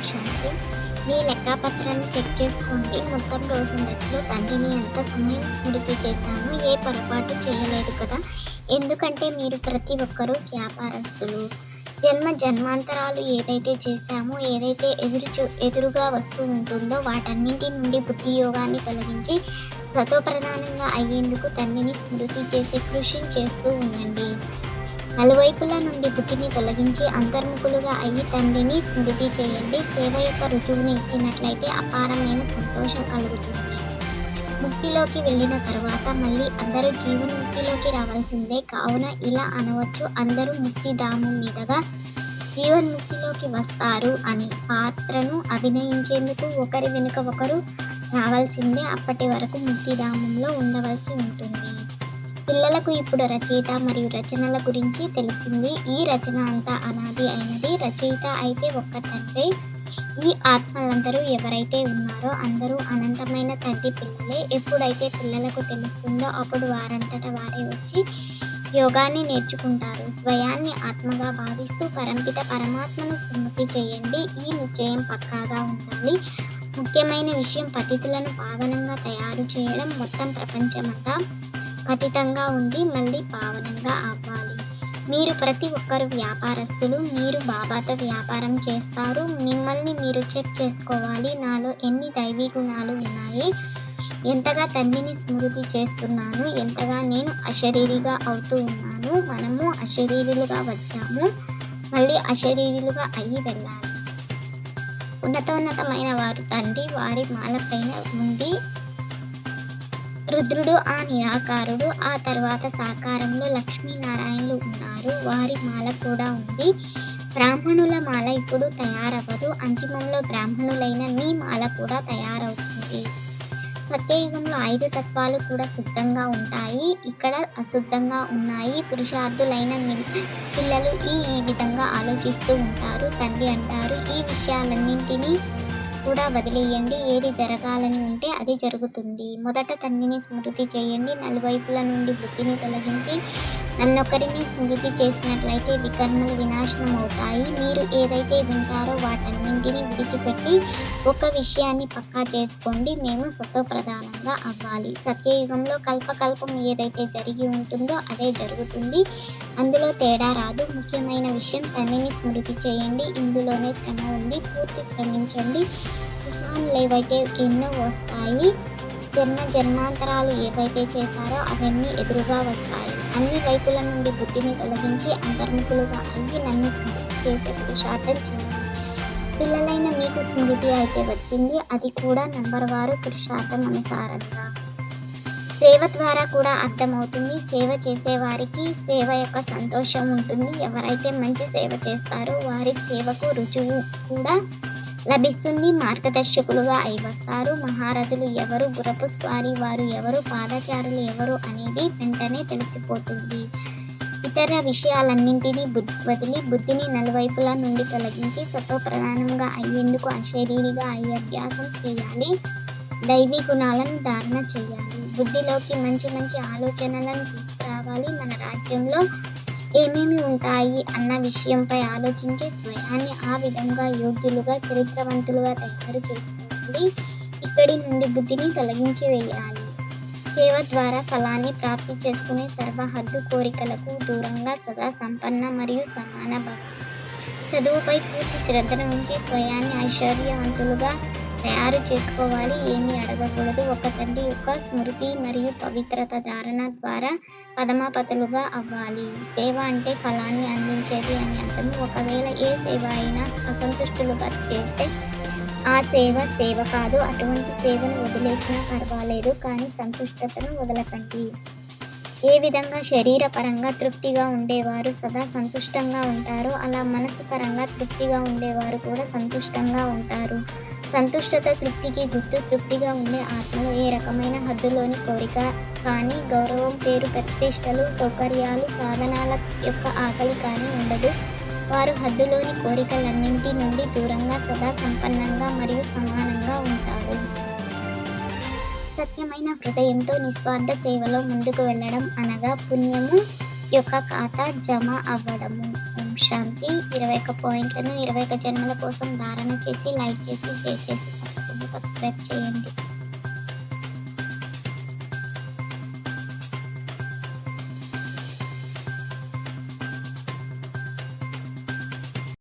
శాంతి. మీ లెక్కపత్రాన్ని check చేసుకోండి. మొత్తం రోజంతట్లో తండ్రిని ఎంత సమయం స్మృతి చేశాను, ఏ పొరపాటు చేయలేదు కదా. ఎందుకంటే మీరు ప్రతి ఒక్కరూ వ్యాపారస్తులు. జన్మాంతరాలు ఏదైతే చేశామో, ఏదైతే ఎదురుగా వస్తూ ఉంటుందో వాటన్నింటి నుండి బుద్ధి యోగాన్ని తొలగించి సతోప్రధానంగా అయ్యేందుకు తండ్రిని స్మృతి చేసే కృషి చేస్తూ ఉండండి. నలువైపుల నుండి బుద్ధిని తొలగించి అంతర్ముఖులుగా అయ్యి తండ్రిని స్మృతి చేయండి. సేవ యొక్క రుజువుని ఇచ్చినట్లయితే అపారమైన సంతోషం కలుగుతుంది. ముక్తిలోకి వెళ్ళిన తర్వాత మళ్ళీ అందరూ జీవన్ముక్తిలోకి రావాల్సిందే. కావున ఇలా అనవచ్చు, అందరూ ముక్తిధామం మీదుగా జీవన్ముక్తిలోకి వస్తారు అని. పాత్రను అభినయించేందుకు ఒకరి వెనుక ఒకరు రావాల్సిందే. అప్పటి వరకు ముక్తిధామంలో ఉండవలసి ఉంటుంది. పిల్లలకు ఇప్పుడు రచయిత మరియు రచనల గురించి తెలిసింది. ఈ రచన అంతా అనాది అయినది. రచయిత అయితే ఒక్క తండ్రి. ఈ ఆత్మలందరూ ఎవరైతే ఉన్నారో అందరూ అనంతమైన తండ్రి పిల్లలే. ఎప్పుడైతే పిల్లలకు తెలుస్తుందో అప్పుడు వారంతట వారే వచ్చి యోగాన్ని నేర్చుకుంటారు. స్వయాన్ని ఆత్మగా భావిస్తూ పరంపిత పరమాత్మను స్మృతి చేయండి. ఈ నిశ్చయం పక్కాగా ఉండాలి. ముఖ్యమైన విషయం పతితులను పావనంగా తయారు చేయడం. మొత్తం ప్రపంచమంతా పతితంగా ఉండి మళ్ళీ పావనంగా అవ్వాలి. మీరు ప్రతి ఒక్కరు వ్యాపారస్తులు. మీరు బాబాతో వ్యాపారం చేస్తారు. మిమ్మల్ని మీరు చెక్ చేసుకోవాలి. నాలో ఎన్ని దైవీ గుణాలు ఉన్నాయి, ఎంతగా తండ్రిని స్మృతి చేస్తున్నాను, ఎంతగా నేను అశరీరిగా అవుతూ ఉన్నాను. మనము అశరీరులుగా వచ్చాము, మళ్ళీ అశరీరులుగా అయ్యి వెళ్ళాలి. ఉన్నతోన్నతమైన వారు తండ్రి, వారి మాలపైన ఉండి రుద్రుడు ఆ నిరాకారుడు, ఆ తర్వాత సాకారంలో లక్ష్మీనారాయణులు ఉన్నారు. వారి మాల కూడా ఉంది. బ్రాహ్మణుల మాల ఇప్పుడు తయారవ్వదు. అంతిమంలో బ్రాహ్మణులైన మీ మాల కూడా తయారవుతుంది. సత్యయుగంలో 5 తత్వాలు కూడా శుద్ధంగా ఉంటాయి, ఇక్కడ అశుద్ధంగా ఉన్నాయి. పురుషార్థులైన పిల్లలు ఈ విధంగా ఆలోచిస్తూ ఉంటారు. తండ్రి అంటారు, ఈ విషయాలన్నింటినీ కూడా వదిలేయండి. ఏది జరగాలని ఉంటే అది జరుగుతుంది. మొదట తండ్రిని స్మృతి చేయండి. నలువైపుల నుండి బుద్ధిని తొలగించి నన్నొక్కరిని స్మృతి చేసినట్లయితే వికర్మలు వినాశనం అవుతాయి. మీరు ఏదైతే వింటారో వాటన్నింటినీ విడిచిపెట్టి ఒక విషయాన్ని పక్కా చేసుకోండి, మేము సత్వప్రధానంగా అవ్వాలి. సత్యయుగంలో కల్పకల్పం ఏదైతే జరిగి ఉంటుందో అదే జరుగుతుంది. అందులో తేడా రాదు. ముఖ్యమైన విషయం తండ్రిని స్మృతి చేయండి. ఇందులోనే శ్రమ ఉంది. పూర్తి శ్రమించండి. తుఫాన్లు ఏవైతే ఎన్నో వస్తాయి. జన్మాంతరాలు ఏవైతే చేశారో అవన్నీ ఎదురుగా వస్తాయి. అన్ని వైపుల నుండి బుద్ధిని తొలగించి అంతర్ముఖులుగా అయ్యి నన్ను స్మృతి చేసే పురుషార్థం చేయండి. పిల్లలైన మీకు స్మృతి అయితే వచ్చింది, అది కూడా నంబర్వారు పురుషార్థం అనుసారంగా. సేవ ద్వారా కూడా అర్థమవుతుంది. సేవ చేసేవారికి సేవ యొక్క సంతోషం ఉంటుంది. ఎవరైతే మంచి సేవ చేస్తారో వారి సేవకు రుజువు కూడా లభిస్తుంది. మార్గదర్శకులుగా అయి వస్తారు. మహారథులు ఎవరు, గుర్రపు స్వారీ వారు ఎవరు, పాదచారులు ఎవరు అనేది వెంటనే తెలిసిపోతుంది. ఇతర విషయాలన్నింటినీ వదిలి బుద్ధిని నలువైపుల నుండి తొలగించి సత్వప్రధానంగా అయ్యేందుకు అశరీరిగా అయ్యే అభ్యాసం చేయాలి. దైవీ గుణాలను ధారణ చేయాలి. బుద్ధిలోకి మంచి మంచి ఆలోచనలను తీసుకురావాలి. మన రాజ్యంలో ఏమేమి ఉంటాయి అన్న విషయంపై ఆలోచించి స్వయాన్ని ఆ విధంగా యోగ్యులుగా చరిత్రవంతులుగా తయారు చేసుకోవాలి. ఇక్కడి నుండి బుద్ధిని తొలగించి వేయాలి. సేవ ద్వారా ఫలాన్ని ప్రాప్తి చేసుకునే సర్వహద్దు కోరికలకు దూరంగా సదా సంపన్న మరియు సమాన భవ. చదువుపై పూర్తి శ్రద్ధను ఉంచి స్వయాన్ని ఐశ్వర్యవంతులుగా తయారు చేసుకోవాలి. ఏమీ అడగకూడదు. ఒక తండ్రి యొక్క స్మృతి మరియు పవిత్రత ధారణ ద్వారా పదమాపతులుగా అవ్వాలి. సేవ అంటే ఫలాన్ని అందించేది అని అర్థం. ఒకవేళ ఏ సేవ అయినా అసంతుష్టులుగా చేస్తే ఆ సేవ కాదు. అటువంటి సేవను వదిలేసినా పర్వాలేదు, కానీ సంతుష్టతను వదలకండి. ఏ విధంగా శరీర పరంగా తృప్తిగా ఉండేవారు సదా సంతుష్టంగా ఉంటారో అలా మనసు పరంగా తృప్తిగా ఉండేవారు కూడా సంతుష్టంగా ఉంటారు. సంతుష్టత తృప్తికి గుర్తు. తృప్తిగా ఉండే ఆత్మలో ఏ రకమైన హద్దులోని కోరిక కానీ, గౌరవం, పేరు, ప్రతిష్టలు, సౌకర్యాలు, సాధనాల యొక్క ఆకలి కానీ ఉండదు. వారు హద్దులోని కోరికలన్నింటి నుండి దూరంగా సదా సంపన్నంగా మరియు సమానంగా ఉంటారు. సత్యమైన హృదయంతో నిస్వార్థ సేవలో ముందుకు వెళ్ళడం అనగా పుణ్యము యొక్క ఖాతా జమ అవ్వడము. ఓం శాంతి. 21 పాయింట్లను 21 జన్మల కోసం ధారణ చేసి, లైక్ చేసి, షేర్ చేసి తప్పకుండా సబ్స్క్రైబ్ చేయండి.